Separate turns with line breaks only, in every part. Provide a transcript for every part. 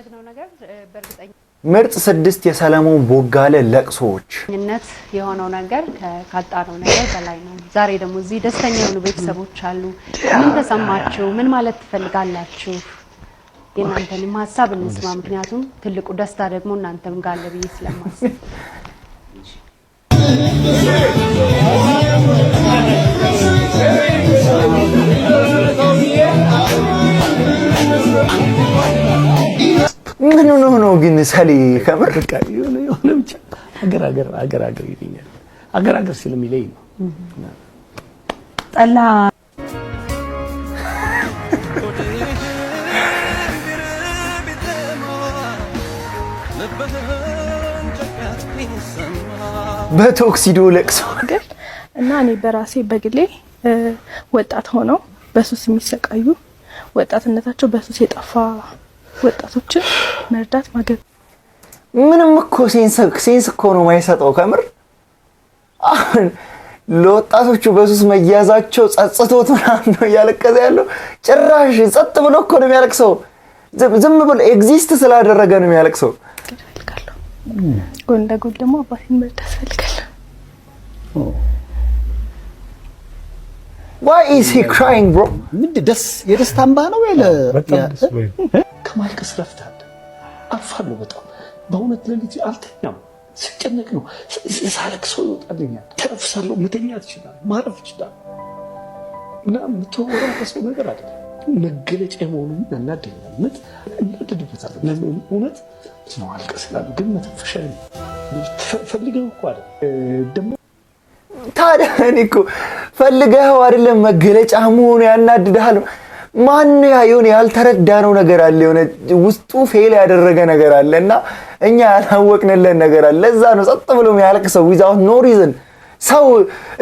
ያደረግነው ነገር በእርግጠኛ
ምርጥ 6 የሰለሞን ቦጋለ ለቅሶዎች
ነት የሆነው ነገር ካጣነው ነገር በላይ ነው። ዛሬ ደግሞ እዚህ ደስተኛ የሆኑ ቤተሰቦች አሉ። ምን ተሰማችሁ? ምን ማለት ትፈልጋላችሁ? የእናንተንም ሀሳብ እንስማ። ምክንያቱም ትልቁ ደስታ ደግሞ እናንተም ጋር አለ ብዬ ስለማስብ
ምን ነው ግን ሰሌ ከምር
የሆነ ብቻ አገር ይለኛል። አገር ስለሚለኝ ነው።
ጠላ
በቶክሲዶ ለቅሶ
እና እኔ በራሴ በግሌ ወጣት ሆነው በሱስ የሚሰቃዩ ወጣትነታቸው በሱስ የጠፋ ወጣቶችን መርዳት ማገዝ
ምንም እኮ ሴንስ እኮ ነው የማይሰጠው ከምር። አሁን ለወጣቶቹ በሱስ መያዛቸው ጸጽቶት ምናምን ነው እያለቀሰ ያለው። ጭራሽ ጸጥ ብሎ እኮ ነው የሚያለቅሰው። ዝም ብሎ ኤግዚስት ስላደረገ ነው የሚያለቅሰው።
ጎን ለጎን ደግሞ አባቴን መርዳት ፈልጋለሁ።
Why is he crying bro?
የደስታ እንባ ነው ያለ ከማልቀስ ረፍታል። አፋለሁ በጣም በእውነት ለልጅ አልተኛም። ስጨነቅ ነው ሳለቅሰው ይወጣልኛል። ተነፍሳለሁ፣ መተኛት ይችላል፣ ማረፍ ይችላል። ምናምን ተወራረሰው ነገር አይደል መገለጫ መሆኑን እናደኛል። እናደድበታለሁ። ለምን እውነት ነው አልቀስላለሁ፣ ግን መተንፈሻ ነው ፈልገው እኮ አይደል ደግሞ
ታዲያ እኔ እኮ ፈልገው አይደለም መገለጫ መሆኑ ያናድዳል። ማን ያየውን ያልተረዳነው ነገር አለ፣ የሆነ ውስጡ ፌል ያደረገ ነገር አለና እኛ ያላወቅንለን ነገር አለ። ለዛ ነው ጸጥ ብሎ የሚያለቅሰው without no reason። ሰው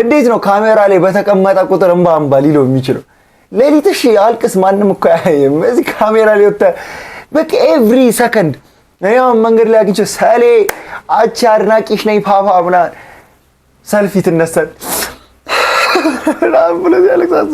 እንዴት ነው ካሜራ ላይ በተቀመጠ ቁጥር እንባ ሊለው የሚችለው? ሌሊትሽ አልቅስ ማንም እኮ ያየም። እዚህ ካሜራ ላይ ወጣ በቃ ኤቭሪ ሰከንድ ያው መንገድ ላይ አግኝቼ ሰሌ አቺ አድናቂሽ ነኝ ፓፓ ምናምን ሰልፊ ትነሳል ብሎ ያለቅሳሱ